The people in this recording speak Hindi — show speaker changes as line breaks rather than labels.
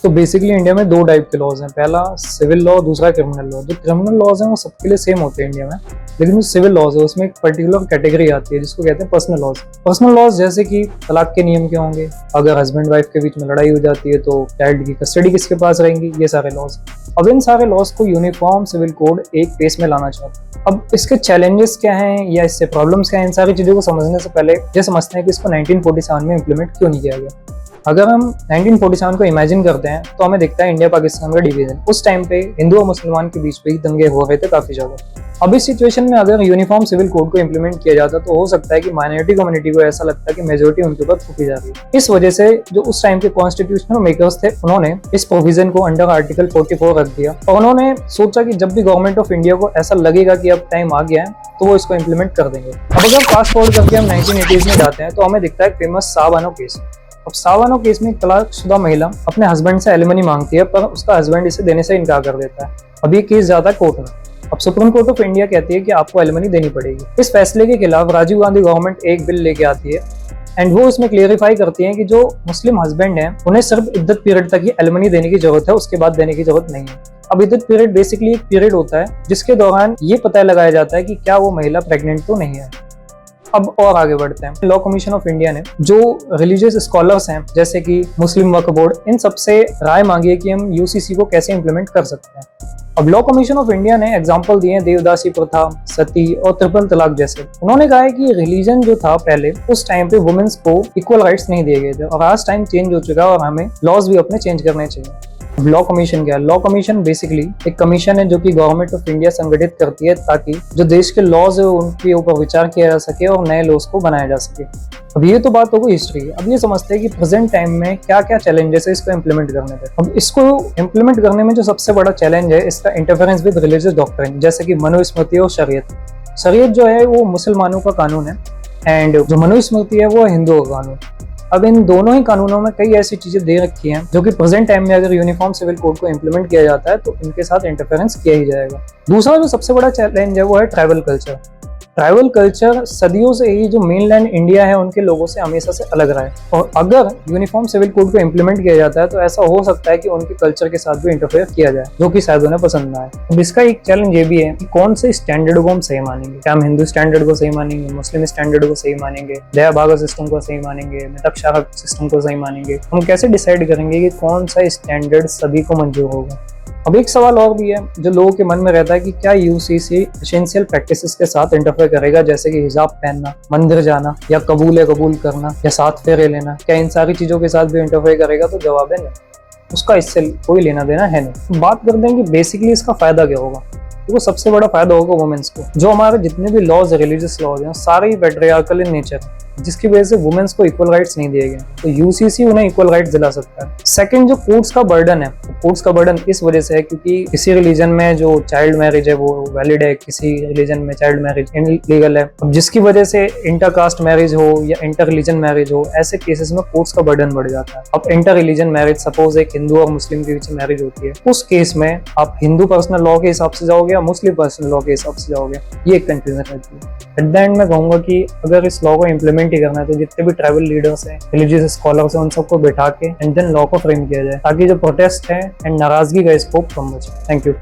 तो बेसिकली इंडिया में दो टाइप के लॉज हैं, पहला सिविल लॉ, दूसरा क्रिमिनल लॉ। जो क्रिमिनल लॉज हैं वो सबके लिए सेम होते हैं इंडिया में, लेकिन जो सिविल लॉज है उसमें एक पर्टिकुलर कैटेगरी आती है जिसको कहते हैं पर्सनल लॉज। पर्सनल लॉज जैसे कि तलाक के नियम क्या होंगे, अगर हस्बैंड वाइफ के बीच में लड़ाई हो जाती है तो चाइल्ड की कस्टडी किसके पास रहेंगी, ये सारे लॉज। अब इन सारे लॉज को यूनिफॉर्म सिविल कोड एक पेस में लाना चाहते हैं। अब इसके चैलेंजेस क्या हैं या इससे प्रॉब्लम्स क्या हैं, इन सारी चीजों को समझने से पहले ये समझते हैं कि इसको 1947 में इम्प्लीमेंट क्यों नहीं किया गया। अगर हम 1947 को इमेजिन करते हैं तो हमें दिखता है इंडिया पाकिस्तान का डिवीजन। उस टाइम पे हिंदू और मुसलमान के बीच पे ही दंगे हो रहे थे काफी ज्यादा। अब इस सिचुएशन में अगर यूनिफॉर्म सिविल कोड को इंप्लीमेंट किया जाता तो हो सकता है कि माइनॉरिटी कम्युनिटी को ऐसा लगता है कि मेजोरिटी उनके ऊपर थोपी जा रही है। इस वजह से जो उस टाइम के कॉन्स्टिट्यूशनल मेकर्स थे उन्होंने इस प्रोविजन को अंडर आर्टिकल 44 रख दिया और उन्होंने सोचा कि जब भी गवर्नमेंट ऑफ इंडिया को ऐसा लगेगा कि अब टाइम आ गया है तो वो इसको इंप्लीमेंट कर देंगे। अब अगर फास्ट फॉरवर्ड करके हम 1980s में जाते हैं तो हमें दिखता है फेमस साबानो केस। अब सावानो केस में एक तलाकशुदा महिला अपने हस्बैंड से एलिमनी मांगती है पर उसका हस्बैंड इसे देने से इनकार कर देता है। अब ये केस जाता है कोर्ट में। अब सुप्रीम कोर्ट ऑफ इंडिया कहती है कि आपको एलिमनी देनी पड़ेगी। इस फैसले के खिलाफ राजीव गांधी गवर्नमेंट एक बिल लेके आती है एंड वो इसमें क्लियरिफाई करती है कि जो मुस्लिम हस्बैंड है उन्हें सिर्फ इद्दत पीरियड तक ही एलिमनी देने की जरूरत है, उसके बाद देने की जरूरत नहीं है। अब इद्दत पीरियड बेसिकली एक पीरियड होता है जिसके दौरान ये पता लगाया जाता है कि क्या वो महिला प्रेग्नेंट तो नहीं है। अब और आगे बढ़ते हैं। लॉ कमीशन ऑफ इंडिया ने जो रिलीजियस स्कॉलर्स हैं जैसे कि मुस्लिम वक्फ बोर्ड, इन सबसे राय मांगी है कि हम यूसीसी को कैसे इंप्लीमेंट कर सकते हैं। अब लॉ कमीशन ऑफ इंडिया ने एग्जांपल दिए हैं देवदासी प्रथा, सती और ट्रिपल तलाक जैसे। उन्होंने कहा है कि रिलीजन जो था पहले उस टाइम पे वुमेन्स को इक्वल राइट्स नहीं दिए गए थे और आज टाइम चेंज हो चुका है और हमें लॉज भी अपने चेंज करने चाहिए। लॉ कमीशन क्या है? लॉ कमीशन बेसिकली एक कमीशन है जो कि गवर्नमेंट ऑफ इंडिया संगठित करती है ताकि जो देश के लॉज है उनके ऊपर विचार किया जा सके और नए लॉज को बनाया जा सके। अब ये तो बात होगी हिस्ट्री। अब ये समझते हैं कि प्रेजेंट टाइम में क्या क्या चैलेंजेस है इसको इम्प्लीमेंट करने में। अब इसको इम्प्लीमेंट करने में जो सबसे बड़ा चैलेंज है इसका इंटरफेरेंस विद रिलीजियस डॉक्ट्रिन, जैसे कि मनुस्मृति और शरीयत। शरीयत जो है वो मुसलमानों का कानून है एंड जो मनुस्मृति है वो हिंदुओं का कानून। अब इन दोनों ही कानूनों में कई ऐसी चीजें दे रखी हैं जो कि प्रेजेंट टाइम में अगर यूनिफॉर्म सिविल कोड को इंप्लीमेंट किया जाता है तो इनके साथ इंटरफेरेंस किया ही जाएगा। दूसरा जो सबसे बड़ा चैलेंज है वो है ट्राइबल कल्चर। ट्राइबल कल्चर सदियों से ही जो मेनलैंड इंडिया है उनके लोगों से हमेशा से अलग रहा है और अगर यूनिफॉर्म सिविल कोड को इंप्लीमेंट किया जाता है तो ऐसा हो सकता है कि उनके कल्चर के साथ भी इंटरफेयर किया जाए जो कि शायद उन्हें पसंद ना आए। अब इसका एक चैलेंज ये भी है कि कौन से स्टैंडर्ड को हम सही मानेंगे। क्या हम हिंदू स्टैंडर्ड को सही मानेंगे, मुस्लिम स्टैंडर्ड को सही मानेंगे, दया भागा सिस्टम को सही मानेंगे, मितक सिस्टम को सही मानेंगे। हम कैसे डिसाइड करेंगे कि कौन सा स्टैंडर्ड सभी को मंजूर होगा। अब एक सवाल और भी है जो लोगों के मन में रहता है कि क्या यूसीसी एसेंशियल प्रैक्टिसेस के साथ इंटरफेयर करेगा, जैसे कि हिजाब पहनना, मंदिर जाना या कबूल करना या 7 फेरे लेना, क्या इन सारी चीजों के साथ भी इंटरफेयर करेगा? तो जवाब है नहीं, उसका इससे कोई लेना देना है नहीं। बात करते हैं कि बेसिकली इसका फायदा क्या होगा। तो सबसे बड़ा फायदा होगा वुमेन्स को। जो हमारे जितने भी लॉज है, रिलीजियस लॉज हैं, सारे ही पैट्रियार्कल इन नेचर है जिसकी वजह से वुमेन्स को इक्वल राइट्स नहीं दिए गए, तो यूसीसी उन्हें इक्वल राइट्स दिला सकता है। सेकंड, जो कोर्ट्स का बर्डन है, कोर्ट्स का बर्डन इस वजह से है क्योंकि किसी रिलीजन में जो चाइल्ड मैरिज है वो वैलिड है, किसी रिलीजन में चाइल्ड मैरिज इनलीगल है। अब जिसकी वजह से इंटरकास्ट मैरिज हो या इंटर रिलीजन मैरिज हो, ऐसे केसेस में कोर्ट्स का बर्डन बढ़ जाता है। अब इंटर रिलीजन मैरिज, सपोज एक हिंदू और मुस्लिम के बीच मैरिज होती है, उस केस में आप हिंदू पर्सनल लॉ के हिसाब से जाओगे या मुस्लिम पर्सनल लॉ के हिसाब से जाओगे, ये एक कंफ्यूजन रहती है। एट द एंड मैं कहूंगा कि अगर इस लॉ को इंप्लीमेंट ही करना है तो जितने भी ट्राइबल लीडर्स हैं, रिलीजियस स्कॉलर्स हैं, उन सबको बैठा के एंड देन लॉ को फ्रेम किया जाए ताकि जो प्रोटेस्ट है एंड नाराजगी का स्कोप कम बचे। Thank you.